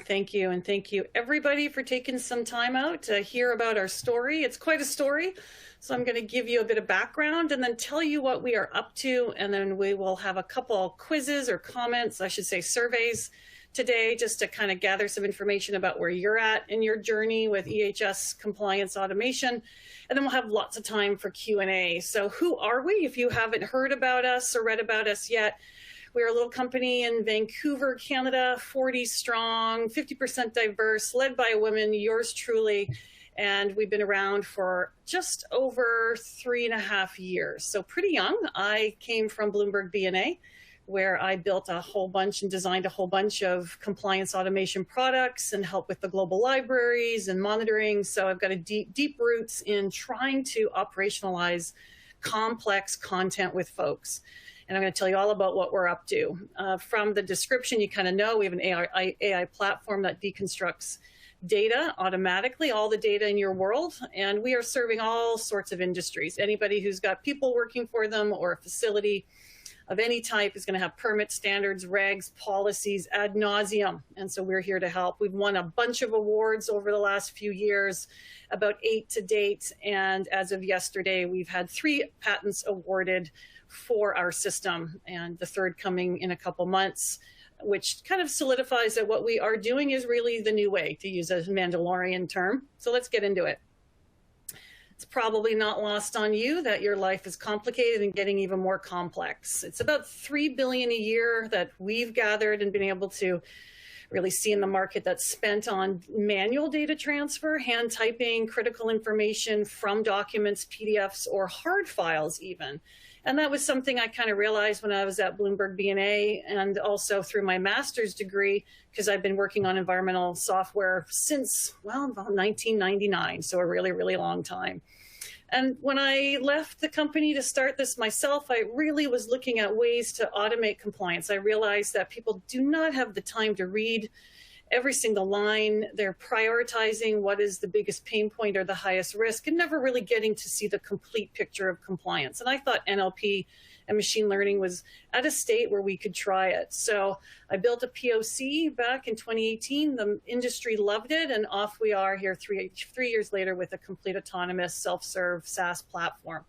Thank you, and thank you everybody for taking some time out to hear about our story. It's quite a story, so I'm going to give you a bit of background and then tell you what we are up to, and then we will have a couple quizzes or comments, I should say surveys today, just to kind of gather some information about where you're at in your journey with EHS compliance automation, and then we'll have lots of time for Q&A. So who are we? If you haven't heard about us or read about us yet, we're a little company in Vancouver, Canada, 40 strong, 50% diverse, led by a woman, yours truly. And we've been around for just over 3.5 years. So pretty young. I came from Bloomberg BNA, where I built a whole bunch and designed a whole bunch of compliance automation products and helped with the global libraries and monitoring. So I've got a deep roots in trying to operationalize complex content with folks. And I'm going to tell you all about what we're up to. From the description, you kind of know we have an AI platform that deconstructs data automatically, all the data in your world. And we are serving all sorts of industries. Anybody who's got people working for them or a facility of any type is going to have permit standards, regs, policies ad nauseum. And so we're here to help. We've won a bunch of awards over the last few years, about 8 to date. And as of yesterday, we've had 3 patents awarded for our system, and the 3rd coming in a couple months, which kind of solidifies that what we are doing is really the new way, to use a Mandalorian term. So let's get into it. It's probably not lost on you that your life is complicated and getting even more complex. It's about $3 billion a year that we've gathered and been able to really see in the market that's spent on manual data transfer, hand typing, critical information from documents, PDFs, or hard files even. And that was something I kind of realized when I was at Bloomberg BNA, and also through my master's degree, because I've been working on environmental software since, well, about 1999, so a really, really long time. And when I left the company to start this myself, I really was looking at ways to automate compliance. I realized that people do not have the time to read every single line. They're prioritizing what is the biggest pain point or the highest risk, and never really getting to see the complete picture of compliance. And I thought NLP and machine learning was at a state where we could try it. So I built a POC back in 2018. The industry loved it, and off we are here 3 years later with a complete autonomous self-serve SaaS platform.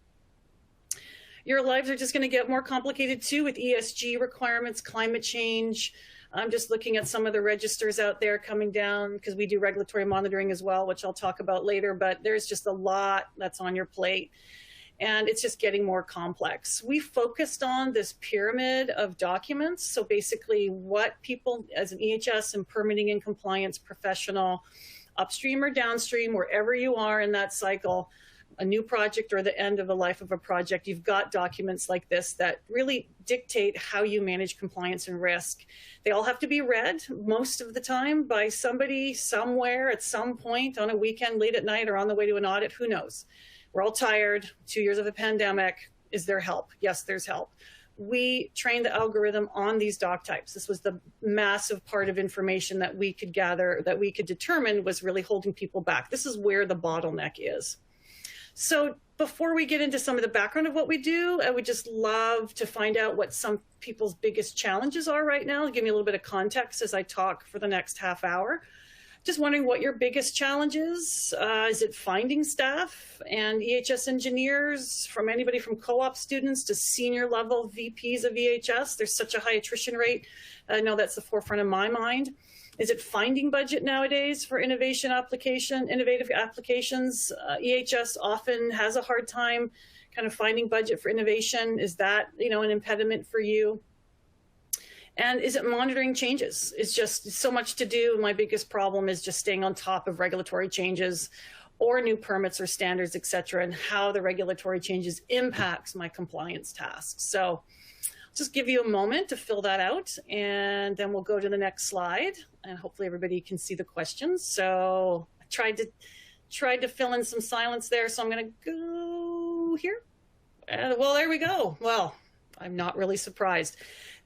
Your lives are just going to get more complicated too, with ESG requirements, climate change. I'm just looking at some of the registers out there coming down, because we do regulatory monitoring as well, which I'll talk about later, but there's just a lot that's on your plate, and it's just getting more complex. We focused on this pyramid of documents. So basically what people as an EHS and permitting and compliance professional, upstream or downstream, wherever you are in that cycle, a new project or the end of the life of a project, you've got documents like this that really dictate how you manage compliance and risk. They all have to be read most of the time by somebody somewhere at some point on a weekend, late at night, or on the way to an audit. Who knows? We're all tired. 2 years of a pandemic. Is there help? Yes, there's help. We trained the algorithm on these doc types. This was the massive part of information that we could gather, that we could determine was really holding people back. This is where the bottleneck is. So before we get into some of the background of what we do, I would just love to find out what some people's biggest challenges are right now. Give me a little bit of context as I talk for the next half hour. Just wondering what your biggest challenge is. Is it finding staff and EHS engineers, from anybody from co-op students to senior level VPs of EHS? There's such a high attrition rate. I know that's the forefront of my mind. Is it finding budget nowadays for innovative applications? EHS often has a hard time kind of finding budget for innovation. Is that, an impediment for you? And is it monitoring changes? It's just so much to do. My biggest problem is just staying on top of regulatory changes or new permits or standards, et cetera, and how the regulatory changes impacts my compliance tasks. So just give you a moment to fill that out, and then we'll go to the next slide, and hopefully everybody can see the questions. So I tried to fill in some silence there, so I'm going to go here. Well, there we go. Well, I'm not really surprised.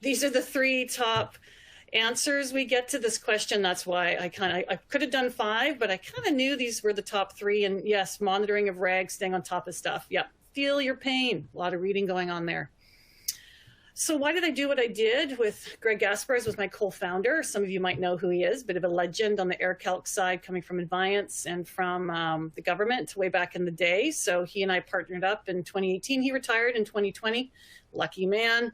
These are the 3 top answers we get to this question. That's why I could have done 5, but I kind of knew these were the top 3. And yes, monitoring of regs, staying on top of stuff. Yep, feel your pain. A lot of reading going on there. So why did I do what I did with Greg Gaspers, was my co-founder. Some of you might know who he is, bit of a legend on the air calc side, coming from Adviance and from the government way back in the day. So he and I partnered up in 2018. He retired in 2020. Lucky man.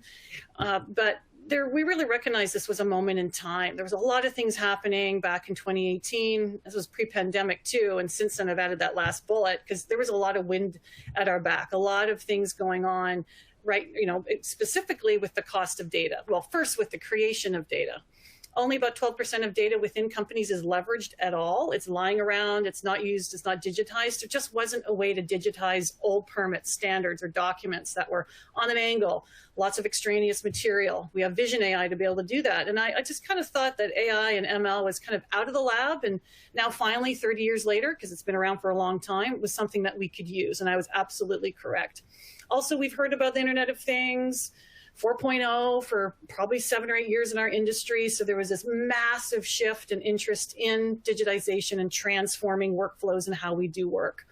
We really recognized this was a moment in time. There was a lot of things happening back in 2018. This was pre-pandemic too. And since then I've added that last bullet because there was a lot of wind at our back, a lot of things going on, right? Specifically with the cost of data. Well, first with the creation of data. Only about 12% of data within companies is leveraged at all. It's lying around, it's not used, it's not digitized. There just wasn't a way to digitize old permit standards or documents that were on an angle, lots of extraneous material. We have Vision AI to be able to do that. And I just kind of thought that AI and ML was kind of out of the lab. And now finally, 30 years later, because it's been around for a long time, it was something that we could use. And I was absolutely correct. Also, we've heard about the Internet of Things, 4.0 for probably 7 or 8 years in our industry. So there was this massive shift and interest in digitization and transforming workflows and how we do work.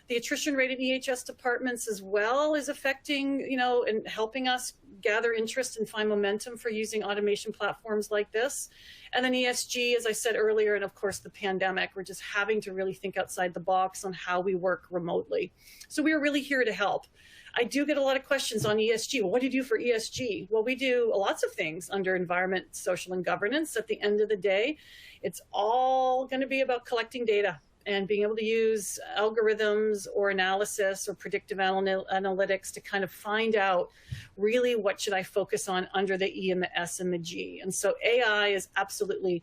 The attrition rate in EHS departments as well is affecting, and helping us gather interest and find momentum for using automation platforms like this. And then ESG, as I said earlier, and of course the pandemic, we're just having to really think outside the box on how we work remotely. So we are really here to help. I do get a lot of questions on ESG. Well, what do you do for ESG? Well, we do lots of things under environment, social, and governance. At the end of the day, it's all going to be about collecting data and being able to use algorithms or analysis or predictive analytics to kind of find out really what should I focus on under the E and the S and the G. And so AI is absolutely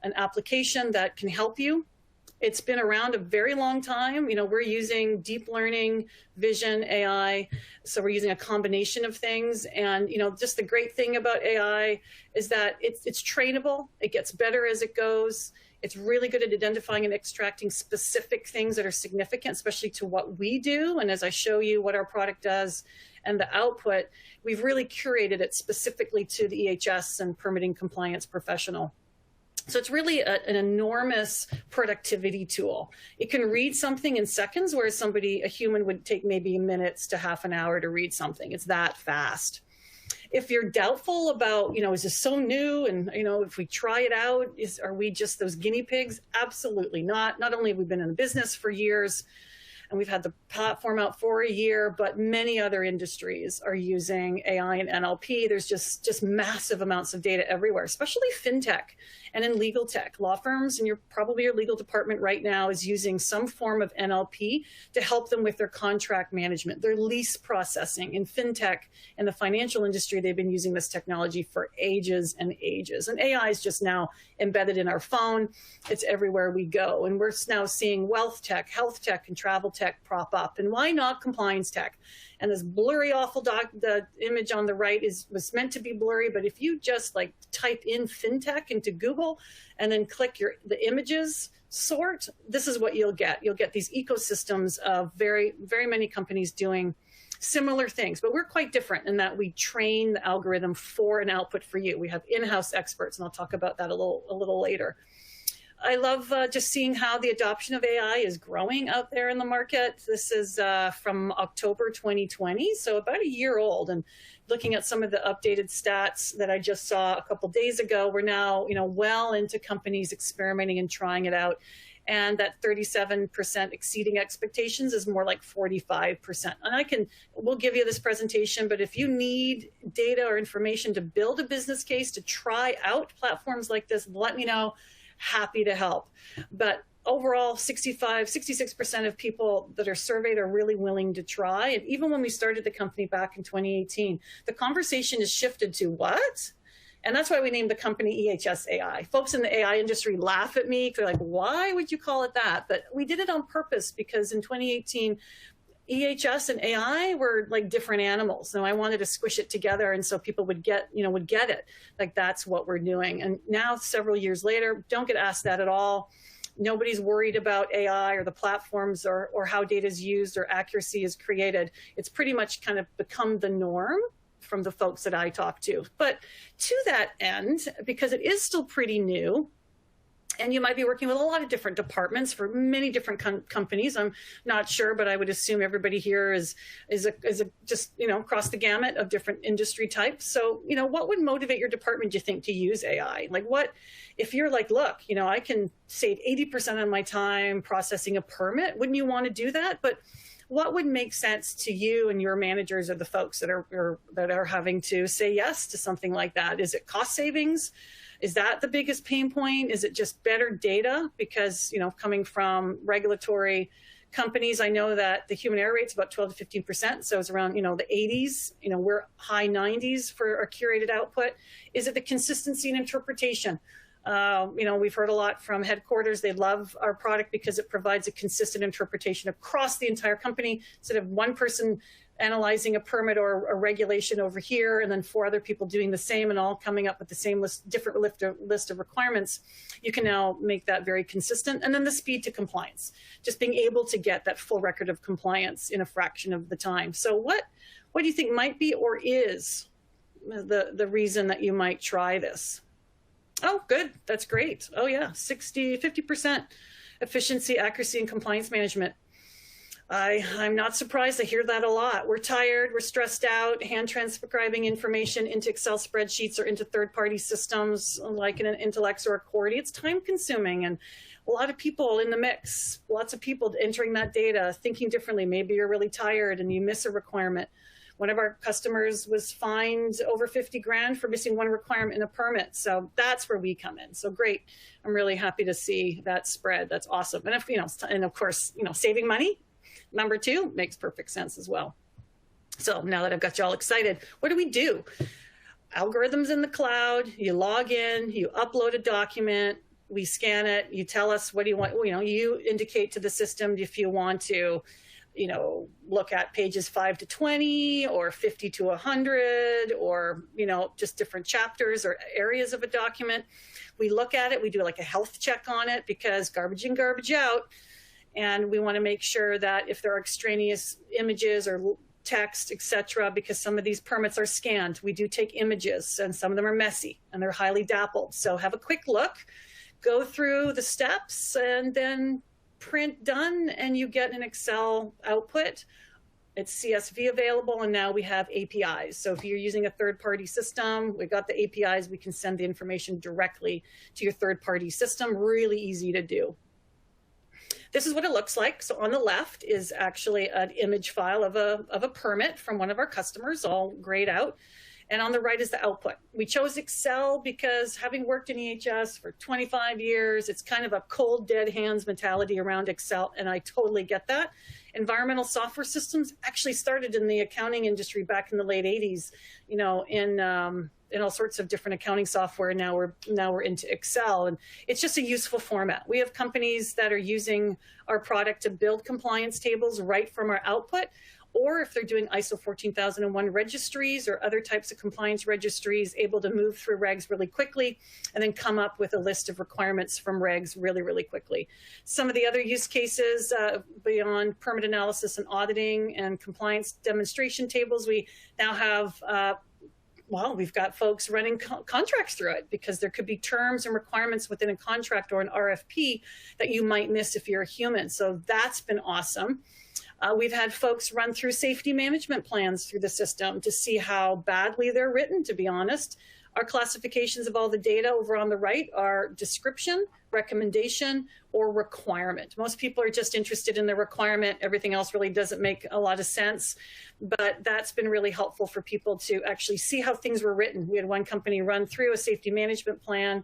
an application that can help you. It's been around a very long time. We're using deep learning, vision, AI. So we're using a combination of things. And, just the great thing about AI is that it's trainable. It gets better as it goes. It's really good at identifying and extracting specific things that are significant, especially to what we do. And as I show you what our product does and the output, we've really curated it specifically to the EHS and permitting compliance professional. So it's really an enormous productivity tool. It can read something in seconds, whereas a human would take maybe minutes to half an hour to read something. It's that fast. If you're doubtful about, is this so new? And, if we try it out, are we just those guinea pigs? Absolutely not. Not only have we been in the business for years, and we've had the platform out for a year, but many other industries are using AI and NLP. There's just massive amounts of data everywhere, especially fintech and in legal tech. Law firms, and probably your legal department right now is using some form of NLP to help them with their contract management, their lease processing. In fintech and the financial industry, they've been using this technology for ages and ages. And AI is just now embedded in our phone. It's everywhere we go. And we're now seeing wealth tech, health tech, and travel tech prop up. And why not compliance tech? And this blurry, awful the image on the right was meant to be blurry, but if you just type in fintech into Google and then click the images sort, this is what you'll get. You'll get these ecosystems of very, very many companies doing similar things, but we're quite different in that we train the algorithm for an output for you. We have in-house experts, and I'll talk about that a little later. I love just seeing how the adoption of AI is growing out there in the market. This is from October 2020, so about a year old. And looking at some of the updated stats that I just saw a couple days ago, we're now well into companies experimenting and trying it out. And that 37% exceeding expectations is more like 45%. And we'll give you this presentation, but if you need data or information to build a business case to try out platforms like this, let me know. Happy to help. But overall, 66% of people that are surveyed are really willing to try. And even when we started the company back in 2018, the conversation has shifted to what? And that's why we named the company EHS AI. Folks in the AI industry laugh at me. They're like, why would you call it that? But we did it on purpose because in 2018, EHS and AI were like different animals. So I wanted to squish it together, and so people would get it. Like, that's what we're doing. And now, several years later, don't get asked that at all. Nobody's worried about AI or the platforms or how data is used or accuracy is created. It's pretty much kind of become the norm from the folks that I talk to. But to that end, because it is still pretty new, And you might be working with a lot of different departments for many different companies. I'm not sure, but I would assume everybody here is just, across the gamut of different industry types. So, what would motivate your department, do you think, to use AI? Like if you're like, look, I can save 80% of my time processing a permit, wouldn't you want to do that? But what would make sense to you and your managers or the folks that are having to say yes to something like that? Is it cost savings? Is that the biggest pain point? Is it just better data? Because, coming from regulatory companies, I know that the human error rate's about 12 to 15%. So it's around, the 80s, we're high 90s for our curated output. Is it the consistency and interpretation? We've heard a lot from headquarters. They love our product because it provides a consistent interpretation across the entire company. Instead of one person analyzing a permit or a regulation over here, and then 4 other people doing the same and all coming up with the same different list of requirements, you can now make that very consistent. And then the speed to compliance, just being able to get that full record of compliance in a fraction of the time. So what do you think might be or is the reason that you might try this? Oh, good. That's great. Oh, yeah. 50% efficiency, accuracy, and compliance management. I'm not surprised. I hear that a lot. We're tired. We're stressed out. Hand transcribing information into Excel spreadsheets or into third-party systems like in an Intellex or a Cordy. It's time-consuming, and a lot of people in the mix, lots of people entering that data, thinking differently. Maybe you're really tired and you miss a requirement. One of our customers was fined over 50 grand for missing one requirement in a permit. So that's where we come in. So great. I'm really happy to see that spread. That's awesome. And and of course, saving money, number 2, makes perfect sense as well. So now that I've got you all excited, what do we do? Algorithms in the cloud, you log in, you upload a document, we scan it, you tell us what do you want, you indicate to the system if you want to look at pages 5 to 20 or 50 to 100 or, just different chapters or areas of a document. We look at it, we do like a health check on it because garbage in, garbage out. And we want to make sure that if there are extraneous images or text, etc., because some of these permits are scanned, we do take images and some of them are messy and they're highly dappled. So have a quick look, go through the steps, and then print done, and you get an Excel output. It's CSV available, and now we have APIs. So if you're using a third-party system, we've got the APIs. We can send the information directly to your third-party system. Really easy to do. This is what it looks like. So on the left is actually an image file of a permit from one of our customers, all grayed out. And on the right is the output. We chose Excel because, having worked in EHS for 25 years, it's kind of a cold, dead hands mentality around Excel, and I totally get that. Environmental software systems actually started in the accounting industry back in the late 80s, in all sorts of different accounting software. Now we're into Excel, and it's just a useful format. We have companies that are using our product to build compliance tables right from our output, or if they're doing ISO 14001 registries or other types of compliance registries, able to move through regs really quickly and then come up with a list of requirements from regs really, really quickly. Some of the other use cases beyond permit analysis and auditing and compliance demonstration tables, we now have we've got folks running contracts through it, because there could be terms and requirements within a contract or an RFP that you might miss if you're a human. So that's been awesome. We've had folks run through safety management plans through the system to see how badly they're written, to be honest. Our classifications of all the data over on the right are description, recommendation, or requirement. Most people are just interested in the requirement. Everything else really doesn't make a lot of sense, but that's been really helpful for people to actually see how things were written. We had one company run through a safety management plan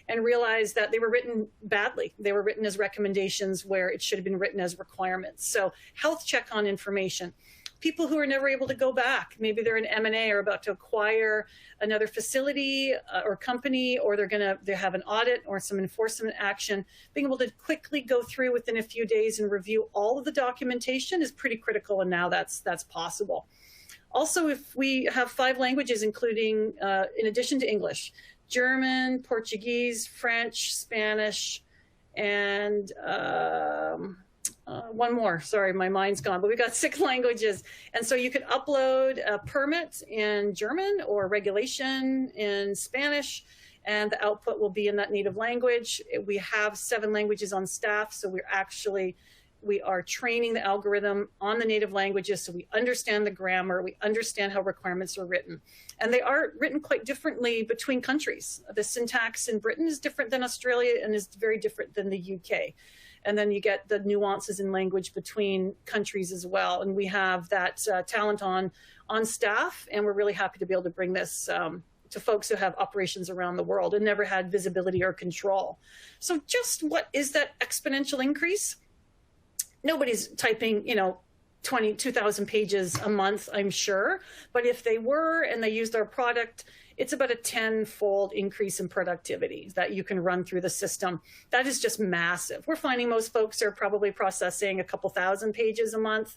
and realized that they were written badly. They were written as recommendations where it should have been written as requirements. So health check on information. People who are never able to go back, maybe they're an M&A or about to acquire another facility or company, or they have an audit or some enforcement action. Being able to quickly go through within a few days and review all of the documentation is pretty critical, and now that's possible. Also, if we have 5 languages, including, in addition to English, German, Portuguese, French, Spanish, and one more. Sorry, my mind's gone, but we've got 6 languages. And so you could upload a permit in German or regulation in Spanish, and the output will be in that native language. We have 7 languages on staff, so we are training the algorithm on the native languages, so we understand the grammar, we understand how requirements are written. And they are written quite differently between countries. The syntax in Britain is different than Australia and is very different than the UK. And then you get the nuances in language between countries as well. And we have that talent on staff, and we're really happy to be able to bring this to folks who have operations around the world and never had visibility or control. So just what is that exponential increase? Nobody's typing, 22,000 pages a month, I'm sure. But if they were and they used our product, it's about a 10-fold increase in productivity that you can run through the system. That is just massive. We're finding most folks are probably processing a couple thousand pages a month,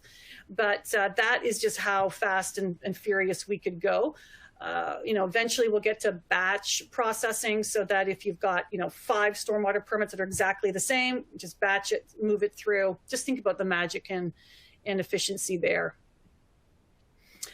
but that is just how fast and furious we could go. Eventually we'll get to batch processing so that if you've got, 5 stormwater permits that are exactly the same, just batch it, move it through. Just think about the magic and efficiency there.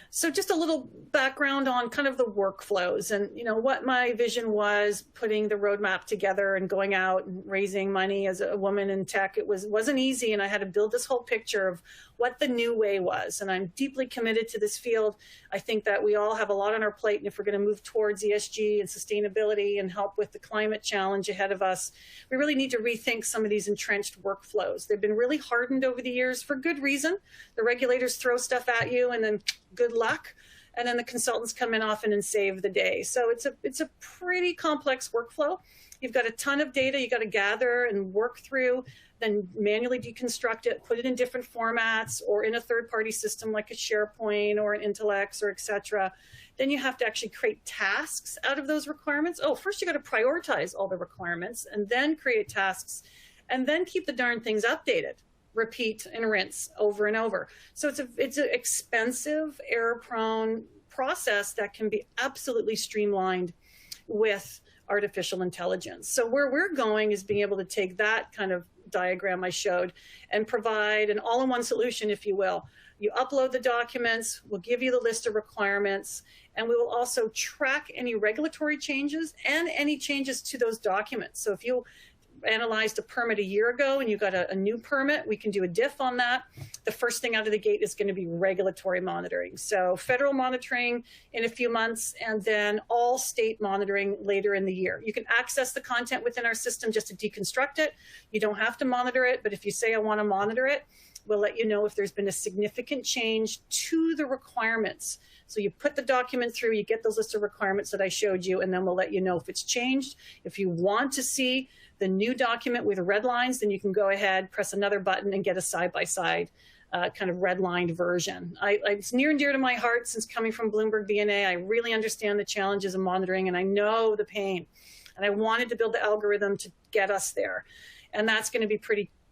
So just a little background on kind of the workflows and, what my vision was putting the roadmap together and going out and raising money as a woman in tech. It wasn't easy, and I had to build this whole picture of what the new way was. And I'm deeply committed to this field. I think that we all have a lot on our plate, and if we're going to move towards ESG and sustainability and help with the climate challenge ahead of us, we really need to rethink some of these entrenched workflows. They've been really hardened over the years for good reason. The regulators throw stuff at you and then good luck. And then the consultants come in often and save the day. So it's a pretty complex workflow. You've got a ton of data you got to gather and work through, then manually deconstruct it, put it in different formats or in a third-party system like a SharePoint or an Intellex or et cetera. Then you have to actually create tasks out of those requirements. First you got to prioritize all the requirements and then create tasks and then keep the darn things updated. Repeat and rinse over and over. So it's an expensive, error-prone process that can be absolutely streamlined with artificial intelligence. So where we're going is being able to take that kind of diagram I showed and provide an all-in-one solution, if you will. You upload the documents, we'll give you the list of requirements, and we will also track any regulatory changes and any changes to those documents. So if you analyzed a permit a year ago and you got a new permit, we can do a diff on that. The first thing out of the gate is going to be regulatory monitoring. So federal monitoring in a few months, and then all state monitoring later in the year. You can access the content within our system just to deconstruct it. You don't have to monitor it, but if you say I want to monitor it, we'll let you know if there's been a significant change to the requirements. So you put the document through, you get those list of requirements that I showed you, and then we'll let you know if it's changed. If you want to see the new document with red lines, then you can go ahead, press another button and get a side-by-side kind of redlined version. It's near and dear to my heart since coming from Bloomberg BNA. I really understand the challenges of monitoring and I know the pain. And I wanted to build the algorithm to get us there. And that's going to be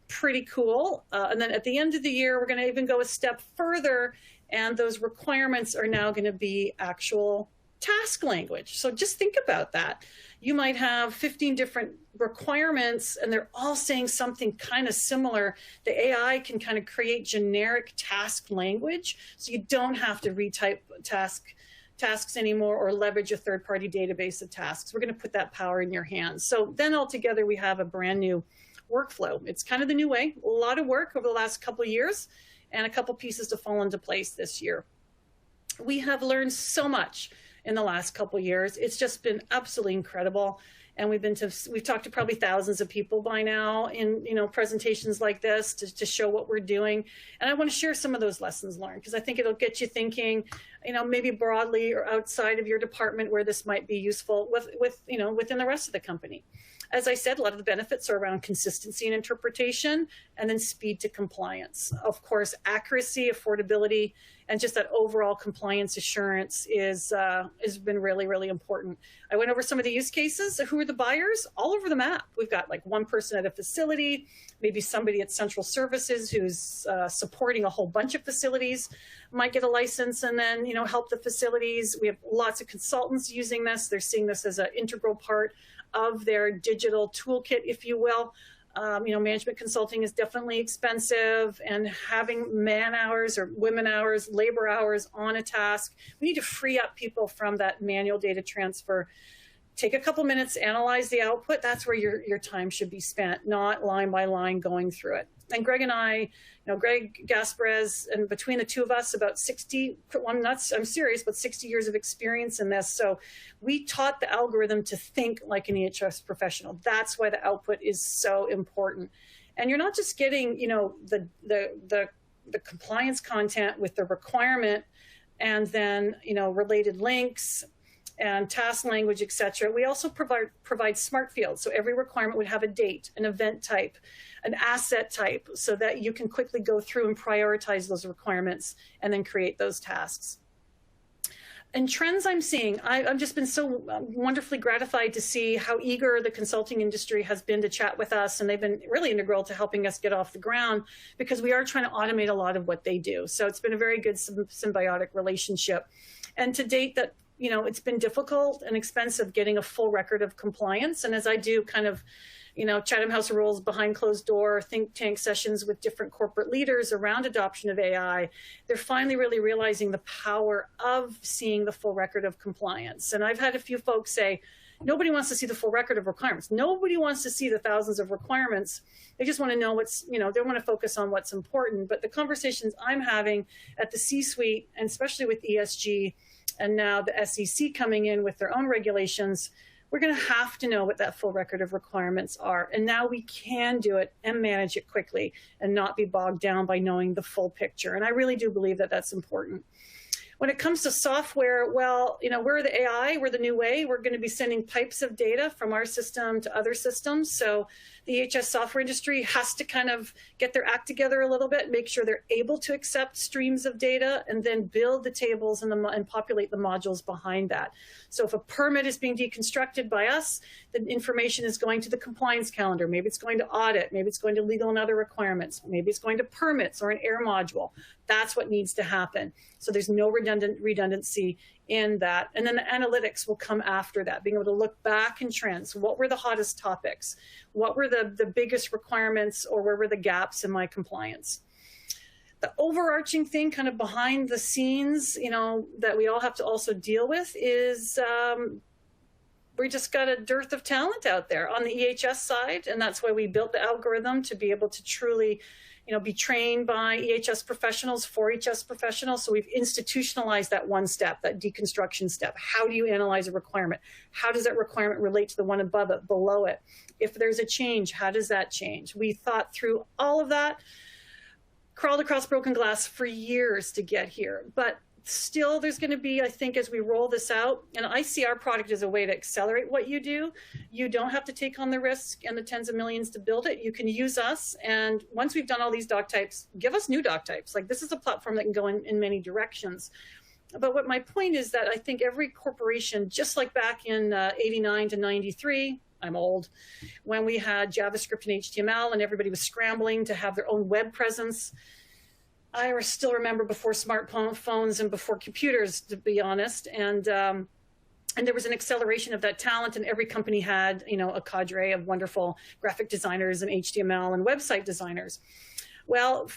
pretty cool. And then at the end of the year, we're going to even go a step further, and those requirements are now going to be actual task language. So just think about that. You might have 15 different requirements and they're all saying something kind of similar. The AI can kind of create generic task language, so you don't have to retype tasks anymore or leverage a third-party database of tasks. We're going to put that power in your hands. So then altogether we have a brand new workflow. It's kind of the new way. A lot of work over the last couple of years and a couple pieces to fall into place this year. We have learned so much in the last couple of years. It's just been absolutely incredible. And we've talked to probably thousands of people by now in presentations like this to show what we're doing. And I want to share some of those lessons learned because I think it'll get you thinking, maybe broadly or outside of your department where this might be useful within the rest of the company. As I said, a lot of the benefits are around consistency and interpretation, and then speed to compliance. Of course, accuracy, affordability, and just that overall compliance assurance has been really, really important. I went over some of the use cases. Who are the buyers? All over the map. We've got like one person at a facility, maybe somebody at central services who's supporting a whole bunch of facilities, might get a license and then help the facilities. We have lots of consultants using this. They're seeing this as an integral part of their digital toolkit, if you will. Management consulting is definitely expensive, and having man hours or women hours, labor hours on a task, we need to free up people from that manual data transfer take a couple minutes, analyze the output. That's where your time should be spent, not line by line going through it. And Greg and I, Greg Gasparez, and between the two of us, about 60, I'm serious, but 60 years of experience in this. So we taught the algorithm to think like an EHS professional. That's why the output is so important. And you're not just getting, the compliance content with the requirement and then, related links and task language, et cetera. We also provide smart fields. So every requirement would have a date, an event type, an asset type, so that you can quickly go through and prioritize those requirements and then create those tasks. And trends I'm seeing, I've just been so wonderfully gratified to see how eager the consulting industry has been to chat with us. And they've been really integral to helping us get off the ground, because we are trying to automate a lot of what they do. So it's been a very good symbiotic relationship. And to date, that it's been difficult and expensive getting a full record of compliance. And as I do kind of, Chatham House Rules behind closed door think tank sessions with different corporate leaders around adoption of AI, they're finally really realizing the power of seeing the full record of compliance. And I've had a few folks say, nobody wants to see the full record of requirements. Nobody wants to see the thousands of requirements. They just want to know what's, they want to focus on what's important. But the conversations I'm having at the C-suite, and especially with ESG, and now the SEC coming in with their own regulations, we're going to have to know what that full record of requirements are. And now we can do it and manage it quickly and not be bogged down by knowing the full picture. And I really do believe that that's important. When it comes to software, well, we're the AI, we're the new way. We're going to be sending pipes of data from our system to other systems. So the EHS software industry has to kind of get their act together a little bit, make sure they're able to accept streams of data, and then build the tables and populate the modules behind that. So if a permit is being deconstructed by us, the information is going to the compliance calendar. Maybe it's going to audit. Maybe it's going to legal and other requirements. Maybe it's going to permits or an air module. That's what needs to happen. So there's no redundancy in that. And then the analytics will come after that, being able to look back in trends. What were the hottest topics? What were the biggest requirements, or where were the gaps in my compliance? The overarching thing kind of behind the scenes, that we all have to also deal with is we just got a dearth of talent out there on the EHS side. And that's why we built the algorithm to be able to truly be trained by EHS professionals for EHS professionals. So we've institutionalized that one step, that deconstruction step. How do you analyze a requirement? How does that requirement relate to the one above it, below it? If there's a change, how does that change? We thought through all of that, crawled across broken glass for years to get here. But still, there's going to be, I think, as we roll this out, and I see our product as a way to accelerate what you do. You don't have to take on the risk and the tens of millions to build it. You can use us. And once we've done all these doc types, give us new doc types. Like, this is a platform that can go in many directions. But what my point is that I think every corporation, just like back in 89 to 93, I'm old, when we had JavaScript and HTML and everybody was scrambling to have their own web presence. I still remember before smartphones and before computers, to be honest. And there was an acceleration of that talent, and every company had, a cadre of wonderful graphic designers and HTML and website designers. Well,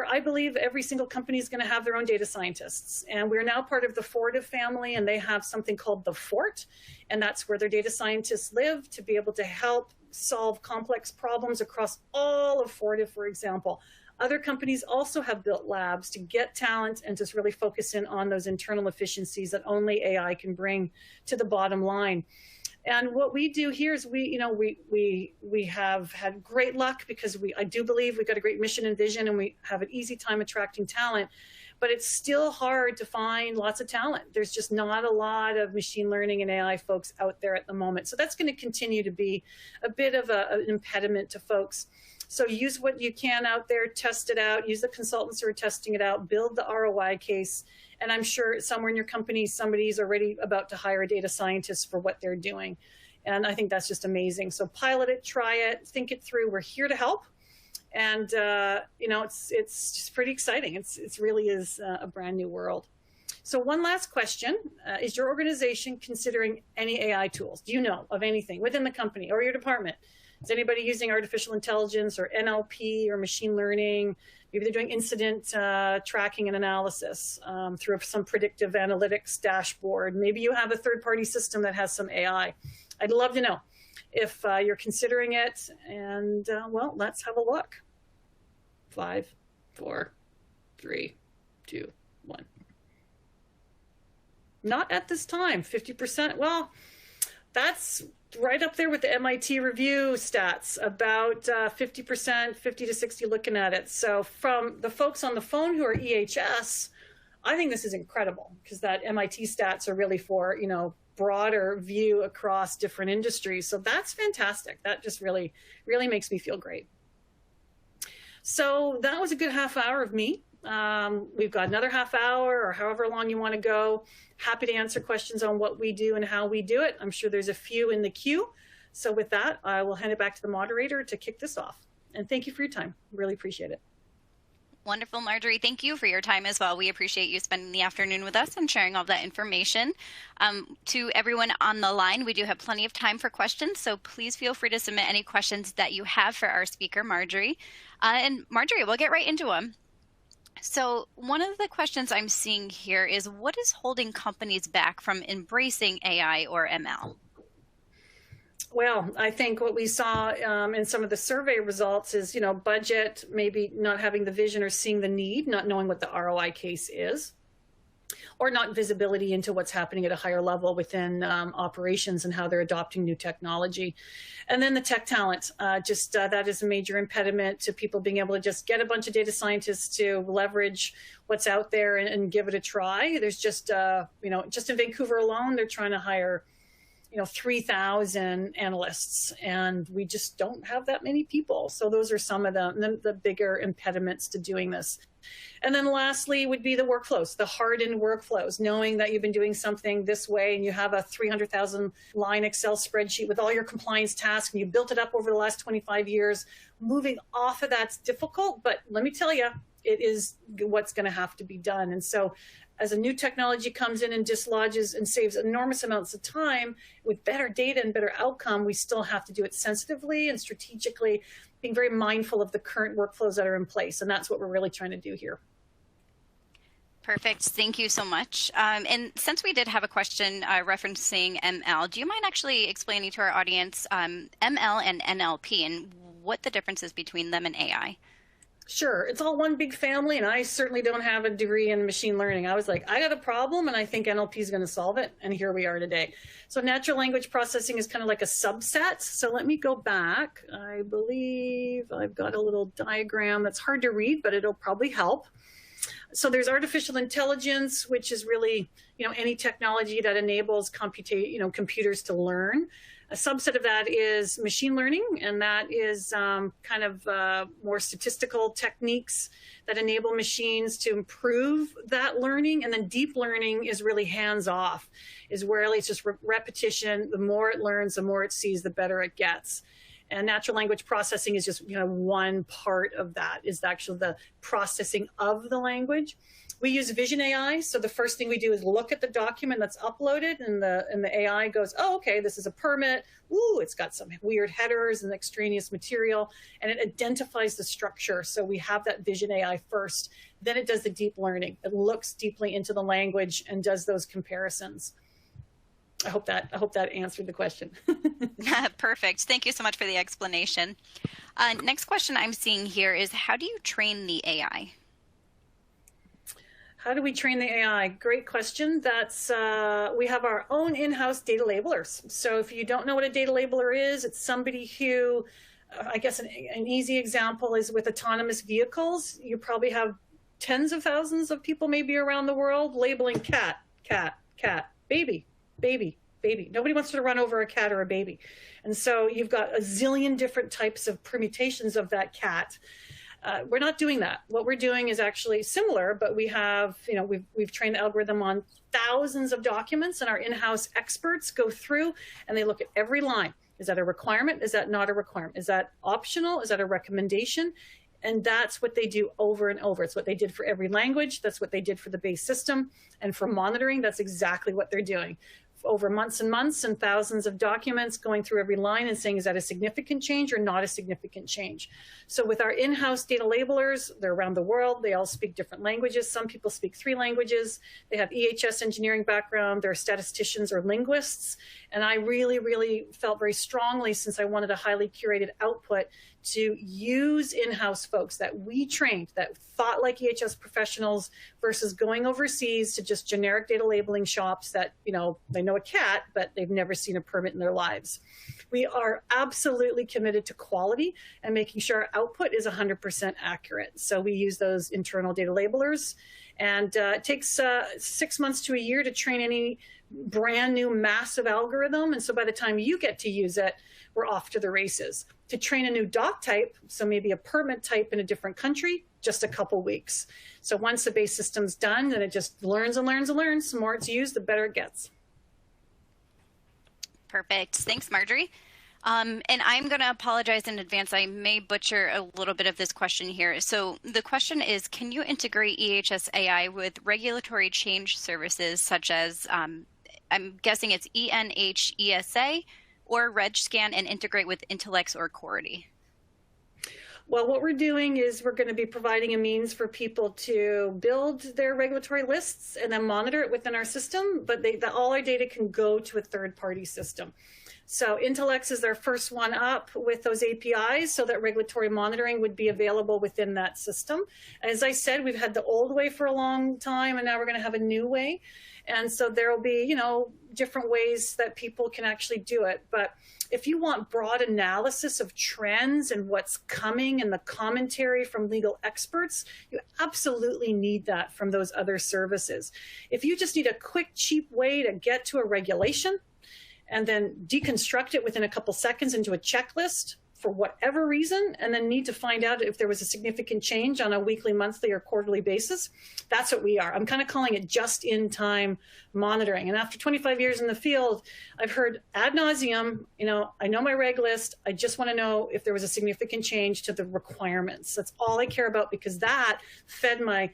I believe every single company is going to have their own data scientists. And we're now part of the Fortive family, and they have something called the Fort. And that's where their data scientists live to be able to help solve complex problems across all of Fortive, for example. Other companies also have built labs to get talent and just really focus in on those internal efficiencies that only AI can bring to the bottom line. And what we do here is we have had great luck because I do believe we've got a great mission and vision, and we have an easy time attracting talent. But it's still hard to find lots of talent. There's just not a lot of machine learning and AI folks out there at the moment. So that's going to continue to be a bit of an impediment to folks. So use what you can out there, test it out, use the consultants who are testing it out, build the ROI case. And I'm sure somewhere in your company, somebody's already about to hire a data scientist for what they're doing. And I think that's just amazing. So pilot it, try it, think it through. We're here to help. And, it's just pretty exciting. It really is a brand new world. So one last question, is your organization considering any AI tools? Do you know of anything within the company or your department? Is anybody using artificial intelligence or NLP or machine learning? Maybe they're doing incident tracking and analysis through some predictive analytics dashboard. Maybe you have a third-party system that has some AI. I'd love to know if you're considering it. And well, let's have a look. 5, 4, 3, 2, 1. Not at this time. 50%. Well, that's right up there with the MIT review stats, about 50%, 50 to 60 looking at it. So from the folks on the phone who are EHS, I think this is incredible, because that MIT stats are really for, you know, broader view across different industries. So that's fantastic. That just really, really makes me feel great. So that was a good half hour of me. We've got another half hour or however long you want to go. Happy to answer questions on what we do and how we do it. I'm sure there's a few in the queue. So with that, I will hand it back to the moderator to kick this off. And thank you for your time. Really appreciate it. Wonderful, Marjorie. Thank you for your time as well. We appreciate you spending the afternoon with us and sharing all that information. To everyone on the line, we do have plenty of time for questions, so please feel free to submit any questions that you have for our speaker, Marjorie. And Marjorie, we'll get right into them. So one of the questions I'm seeing here is, what is holding companies back from embracing AI or ML? Well, I think what we saw in some of the survey results is, you know, budget, maybe not having the vision or seeing the need, not knowing what the ROI case is, or not visibility into what's happening at a higher level within operations and how they're adopting new technology. And then the tech talent, that is a major impediment to people being able to just get a bunch of data scientists to leverage what's out there and give it a try. There's just, you know, just in Vancouver alone, they're trying to hire 3,000 analysts, and we just don't have that many people. So those are some of the bigger impediments to doing this. And then lastly would be the workflows, the hardened workflows, knowing that you've been doing something this way and you have a 300,000 line Excel spreadsheet with all your compliance tasks and you built it up over the last 25 years. Moving off of that's difficult, but let me tell you, it is what's going to have to be done. And so as a new technology comes in and dislodges and saves enormous amounts of time with better data and better outcome, we still have to do it sensitively and strategically, being very mindful of the current workflows that are in place. And that's what we're really trying to do here. Perfect. Thank you so much. And since we did have a question referencing ML, do you mind actually explaining to our audience ML and NLP and what the difference is between them and AI? Sure. It's all one big family, and I certainly don't have a degree in machine learning. I was like, I got a problem, and I think NLP is going to solve it, and here we are today. So natural language processing is kind of like a subset. So let me go back. I believe I've got a little diagram that's hard to read, but it'll probably help. So there's artificial intelligence, which is really, any technology that enables computers to learn. A subset of that is machine learning, and that is kind of more statistical techniques that enable machines to improve that learning. And then deep learning is really hands-off, is where it's just repetition. The more it learns, the more it sees, the better it gets. And natural language processing is just one part of that, is actually the processing of the language. We use Vision AI. So the first thing we do is look at the document that's uploaded, and the AI goes, oh, okay, this is a permit. Ooh, it's got some weird headers and extraneous material, and it identifies the structure. So we have that Vision AI first. Then it does the deep learning. It looks deeply into the language and does those comparisons. I hope that answered the question. Perfect. Thank you so much for the explanation. Next question I'm seeing here is, how do you train the AI? How do we train the AI? Great question. That's we have our own in-house data labelers. So if you don't know what a data labeler is, it's somebody who, I guess an easy example is with autonomous vehicles. You probably have tens of thousands of people maybe around the world labeling cat, cat, cat, baby, baby, baby. Nobody wants to run over a cat or a baby. And so you've got a zillion different types of permutations of that cat. We're not doing that. What we're doing is actually similar, but we have, we've trained the algorithm on thousands of documents, and our in-house experts go through and they look at every line. Is that a requirement? Is that not a requirement? Is that optional? Is that a recommendation? And that's what they do over and over. It's what they did for every language. That's what they did for the base system. And for monitoring, that's exactly what they're doing. over months and months and thousands of documents going through every line and saying, is that a significant change or not a significant change? So with our in-house data labelers, they're around the world. They all speak different languages. Some people speak 3 languages. They have EHS engineering background. They're statisticians or linguists. And I really, really felt very strongly, since I wanted a highly curated output, to use in-house folks that we trained, that thought like EHS professionals, versus going overseas to just generic data labeling shops that, you know, they know a cat, but they've never seen a permit in their lives. We are absolutely committed to quality and making sure our output is 100% accurate. So we use those internal data labelers, and it takes 6 months to a year to train any brand new massive algorithm. And so by the time you get to use it, we're off to the races. To train a new doc type, so maybe a permit type in a different country, just a couple weeks. So once the base system's done, then it just learns and learns and learns. The more it's used, the better it gets. Perfect. Thanks, Marjorie. And I'm going to apologize in advance. I may butcher a little bit of this question here. So the question is, can you integrate EHS AI with regulatory change services such as, I'm guessing it's ENHESA or RegScan, and integrate with Intellex or Cority? Well, what we're doing is we're going to be providing a means for people to build their regulatory lists and then monitor it within our system, but all our data can go to a third-party system. So Intellex is their first one up with those APIs so that regulatory monitoring would be available within that system. As I said, we've had the old way for a long time, and now we're going to have a new way. And so there will be, you know, different ways that people can actually do it. But if you want broad analysis of trends and what's coming and the commentary from legal experts, you absolutely need that from those other services. If you just need a quick, cheap way to get to a regulation and then deconstruct it within a couple seconds into a checklist for whatever reason, and then need to find out if there was a significant change on a weekly, monthly, or quarterly basis, that's what we are. I'm kind of calling it just-in-time monitoring. And after 25 years in the field, I've heard ad nauseum, you know, I know my reg list. I just want to know if there was a significant change to the requirements. That's all I care about, because that fed my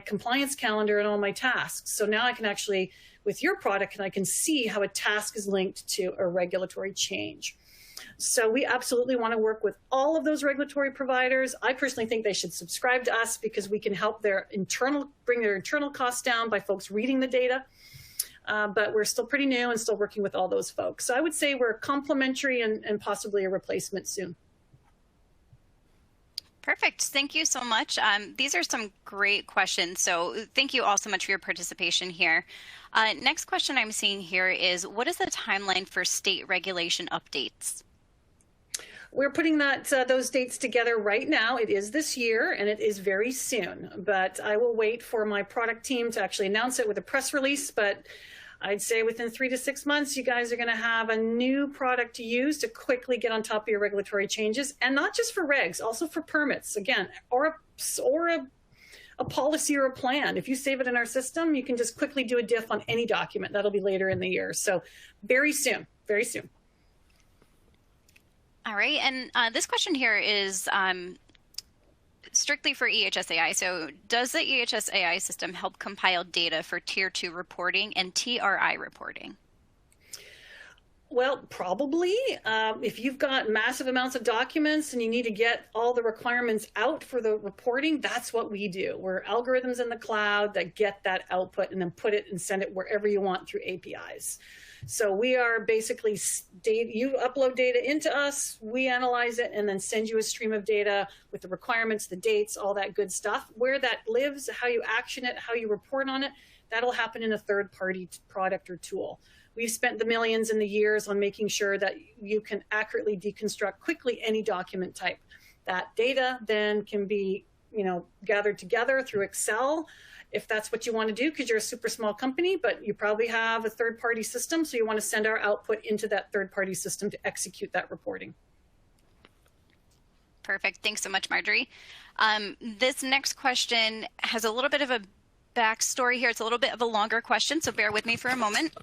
compliance calendar and all my tasks. So now I can actually, with your product, and I can see how a task is linked to a regulatory change. So we absolutely want to work with all of those regulatory providers. I personally think they should subscribe to us because we can help bring their internal costs down by folks reading the data. But we're still pretty new and still working with all those folks. So I would say we're complementary and possibly a replacement soon. Perfect. Thank you so much. These are some great questions. So thank you all so much for your participation here. Next question I'm seeing here is, what is the timeline for state regulation updates? We're putting those dates together right now. It is this year, and it is very soon. But I will wait for my product team to actually announce it with a press release. But I'd say within 3 to 6 months, you guys are going to have a new product to use to quickly get on top of your regulatory changes, and not just for regs, also for permits, again, or a policy or a plan. If you save it in our system, you can just quickly do a diff on any document. That'll be later in the year. So very soon, very soon. All right. And this question here is strictly for EHS AI. So does the EHS AI system help compile data for Tier 2 reporting and TRI reporting? Well, probably. If you've got massive amounts of documents and you need to get all the requirements out for the reporting, that's what we do. We're algorithms in the cloud that get that output and then put it and send it wherever you want through APIs. So we are basically, you upload data into us, we analyze it, and then send you a stream of data with the requirements, the dates, all that good stuff. Where that lives, how you action it, how you report on it, that'll happen in a third-party product or tool. We've spent the millions and the years on making sure that you can accurately deconstruct quickly any document type. That data then can be, gathered together through Excel, if that's what you want to do, because you're a super small company, but you probably have a third-party system, so you want to send our output into that third-party system to execute that reporting. Perfect. Thanks so much, Marjorie. This next question has a little bit of a backstory here. It's a little bit of a longer question, so bear with me for a moment.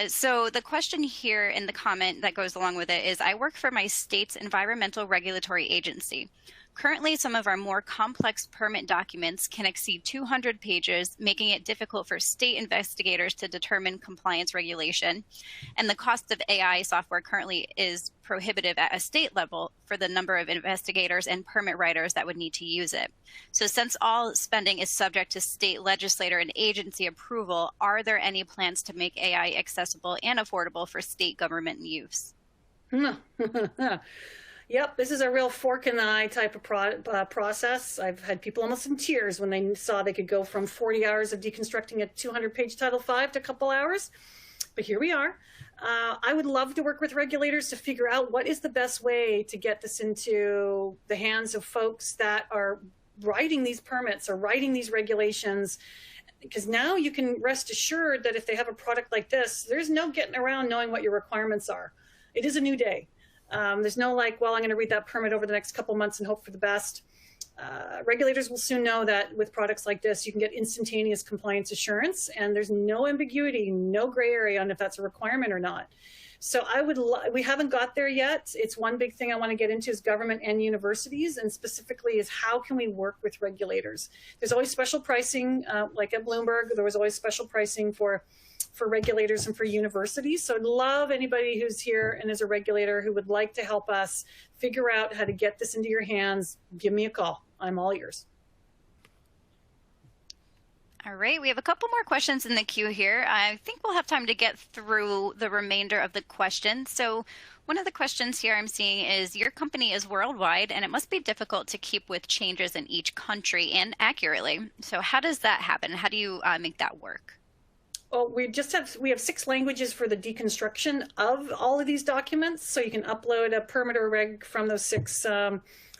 So the question here in the comment that goes along with it is, I work for my state's environmental regulatory agency. Currently, some of our more complex permit documents can exceed 200 pages, making it difficult for state investigators to determine compliance regulation. And the cost of AI software currently is prohibitive at a state level for the number of investigators and permit writers that would need to use it. So since all spending is subject to state legislator and agency approval, are there any plans to make AI accessible and affordable for state government use? Yep, this is a real fork in the eye type of process. I've had people almost in tears when they saw they could go from 40 hours of deconstructing a 200-page Title V to a couple hours. But here we are. I would love to work with regulators to figure out what is the best way to get this into the hands of folks that are writing these permits or writing these regulations. Because now you can rest assured that if they have a product like this, there's no getting around knowing what your requirements are. It is a new day. There's no like, well, I'm going to read that permit over the next couple months and hope for the best. Regulators will soon know that with products like this, you can get instantaneous compliance assurance, and there's no ambiguity, no gray area on if that's a requirement or not. So we haven't got there yet. It's one big thing I want to get into is government and universities, and specifically is how can we work with regulators? There's always special pricing, like at Bloomberg, there was always special pricing for regulators and for universities. So I'd love anybody who's here and is a regulator who would like to help us figure out how to get this into your hands. Give me a call. I'm all ears. All right, we have a couple more questions in the queue here. I think we'll have time to get through the remainder of the questions. So one of the questions here I'm seeing is, your company is worldwide and it must be difficult to keep with changes in each country and accurately. So how does that happen? How do you make that work? Well, we have 6 languages for the deconstruction of all of these documents. So you can upload a permit or reg from those 6,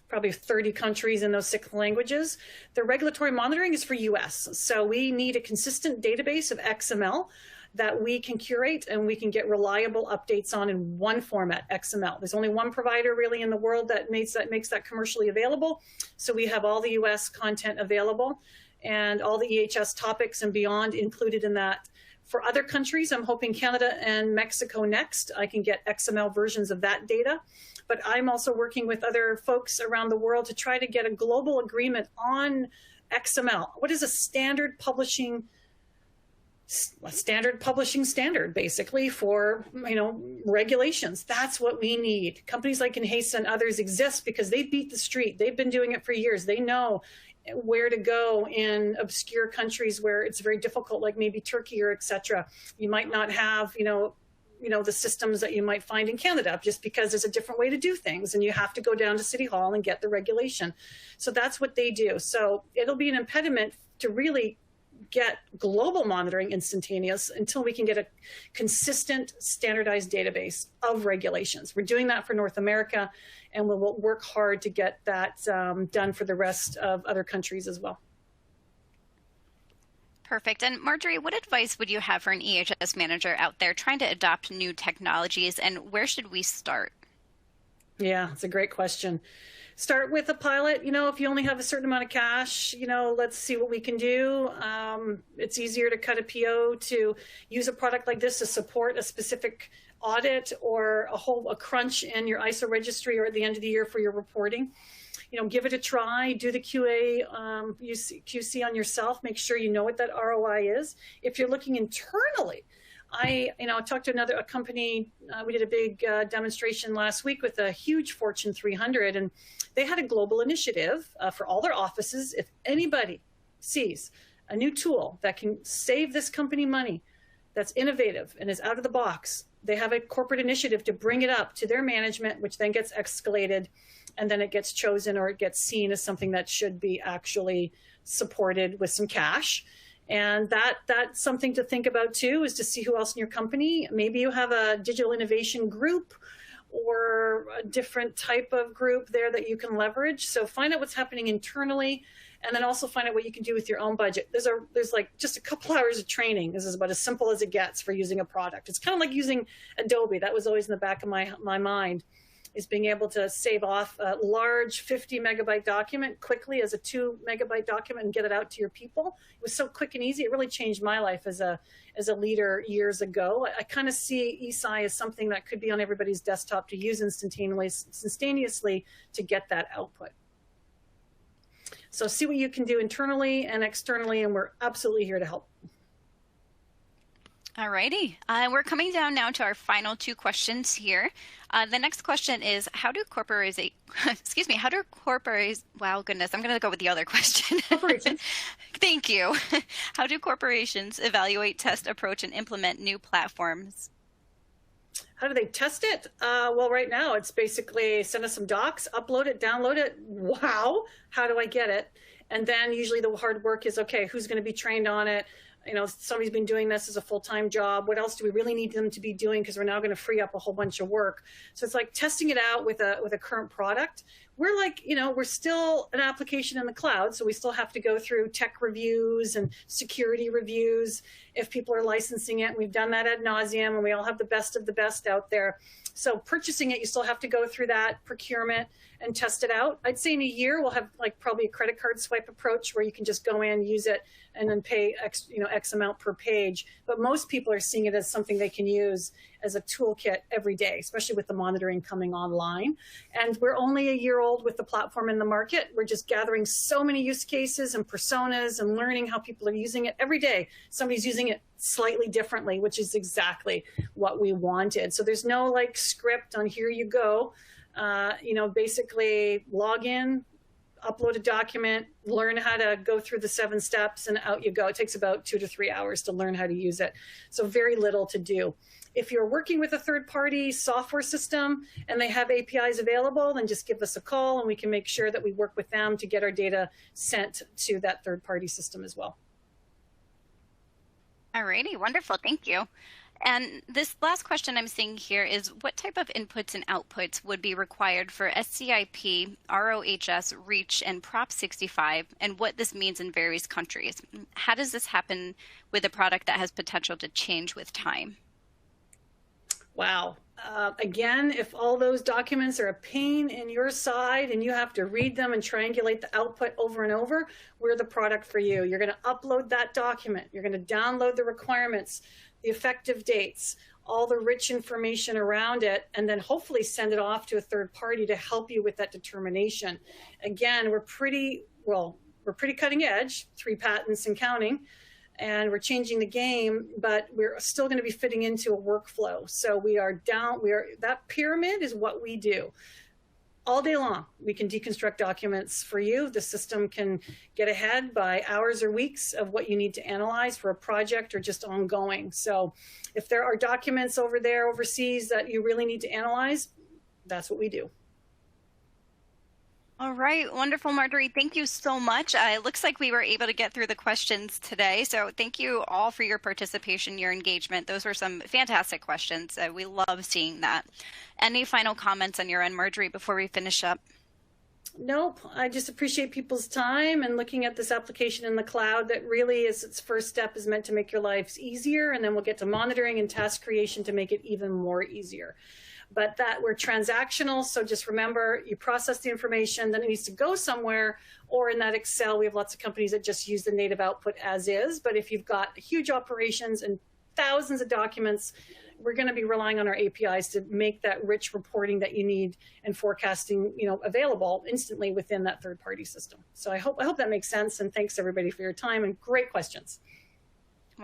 probably 30 countries in those 6 languages. The regulatory monitoring is for US. So we need a consistent database of XML that we can curate and we can get reliable updates on in one format, XML. There's only one provider really in the world that makes that commercially available. So we have all the US content available and all the EHS topics and beyond included in that. For other countries, I'm hoping Canada and Mexico next. I can get XML versions of that data. But I'm also working with other folks around the world to try to get a global agreement on XML. What is a standard publishing standard, basically, for regulations? That's what we need. Companies like Enhesa and others exist because they beat the street. They've been doing it for years. They know where to go in obscure countries where it's very difficult, like maybe Turkey or etc. You might not have, the systems that you might find in Canada, just because there's a different way to do things and you have to go down to City Hall and get the regulation. So that's what they do. So it'll be an impediment to really get global monitoring instantaneous until we can get a consistent standardized database of regulations. We're doing that for North America, and we'll work hard to get that done for the rest of other countries as well. Perfect. And Marjorie, what advice would you have for an EHS manager out there trying to adopt new technologies, and where should we start? Yeah, it's a great question. Start with a pilot. If you only have a certain amount of cash, let's see what we can do. It's easier to cut a PO to use a product like this to support a specific audit or a crunch in your ISO registry or at the end of the year for your reporting. Give it a try, do the QC on yourself, make sure you know what that ROI is. If you're looking internally, I talked to a company, we did a big demonstration last week with a huge Fortune 300, and they had a global initiative for all their offices. If anybody sees a new tool that can save this company money, that's innovative and is out of the box, they have a corporate initiative to bring it up to their management, which then gets escalated, and then it gets chosen or it gets seen as something that should be actually supported with some cash. And that's something to think about too, is to see who else in your company. Maybe you have a digital innovation group or a different type of group there that you can leverage. So find out what's happening internally, and then also find out what you can do with your own budget. There's like just a couple hours of training. This is about as simple as it gets for using a product. It's kind of like using Adobe. That was always in the back of my mind, is being able to save off a large 50 megabyte document quickly as a 2 megabyte document and get it out to your people. It was so quick and easy. It really changed my life as a leader years ago. I kind of see eSci as something that could be on everybody's desktop to use instantaneously to get that output. So see what you can do internally and externally, and we're absolutely here to help. All righty. We're coming down now to our final two questions here. The next question is, how do corporations, wow, goodness, I'm going to go with the other question. Corporations. Thank you. How do corporations evaluate, test, approach, and implement new platforms? How do they test it? Well, right now it's basically send us some docs, upload it, download it. Wow, how do I get it? And then usually the hard work is, okay, who's going to be trained on it? You know, somebody's been doing this as a full-time job. What else do we really need them to be doing? Because we're now going to free up a whole bunch of work. So it's like testing it out with a current product. We're like, you know, we're still an application in the cloud, so we still have to go through tech reviews and security reviews if people are licensing it. And we've done that ad nauseum, and we all have the best of the best out there. So purchasing it, you still have to go through that procurement and test it out. I'd say in a year, we'll have like probably a credit card swipe approach where you can just go in, use it, and then pay X amount per page. But most people are seeing it as something they can use as a toolkit every day, especially with the monitoring coming online. And we're only a year old with the platform in the market. We're just gathering so many use cases and personas and learning how people are using it every day. Somebody's using it slightly differently, which is exactly what we wanted. So there's no like script on here you go. Basically log in, upload a document, learn how to go through the 7 steps, and out you go. It takes about 2 to 3 hours to learn how to use it. So very little to do. If you're working with a third-party software system and they have APIs available, then just give us a call and we can make sure that we work with them to get our data sent to that third-party system as well. All righty, wonderful, thank you. And this last question I'm seeing here is, what type of inputs and outputs would be required for SCIP, ROHS, REACH, and Prop 65, and what this means in various countries? How does this happen with a product that has potential to change with time? Wow. Again, if all those documents are a pain in your side and you have to read them and triangulate the output over and over, we're the product for you. You're going to upload that document. You're going to download the requirements, the effective dates, all the rich information around it, and then hopefully send it off to a third party to help you with that determination. Again, we're pretty cutting edge, 3 patents and counting, and we're changing the game, but we're still going to be fitting into a workflow. So that pyramid is what we do. All day long, we can deconstruct documents for you. The system can get ahead by hours or weeks of what you need to analyze for a project or just ongoing. So if there are documents over there overseas that you really need to analyze, that's what we do. All right, wonderful, Marjorie. Thank you so much. It looks like we were able to get through the questions today. So thank you all for your participation, your engagement. Those were some fantastic questions. We love seeing that. Any final comments on your end, Marjorie, before we finish up? Nope. I just appreciate people's time and looking at this application in the cloud that really is its first step is meant to make your lives easier. And then we'll get to monitoring and task creation to make it even more easier. But that we're transactional, so just remember, you process the information, then it needs to go somewhere, or in that Excel, we have lots of companies that just use the native output as is. But if you've got huge operations and thousands of documents, we're going to be relying on our APIs to make that rich reporting that you need and forecasting, available instantly within that third-party system. So I hope that makes sense, and thanks everybody for your time and great questions.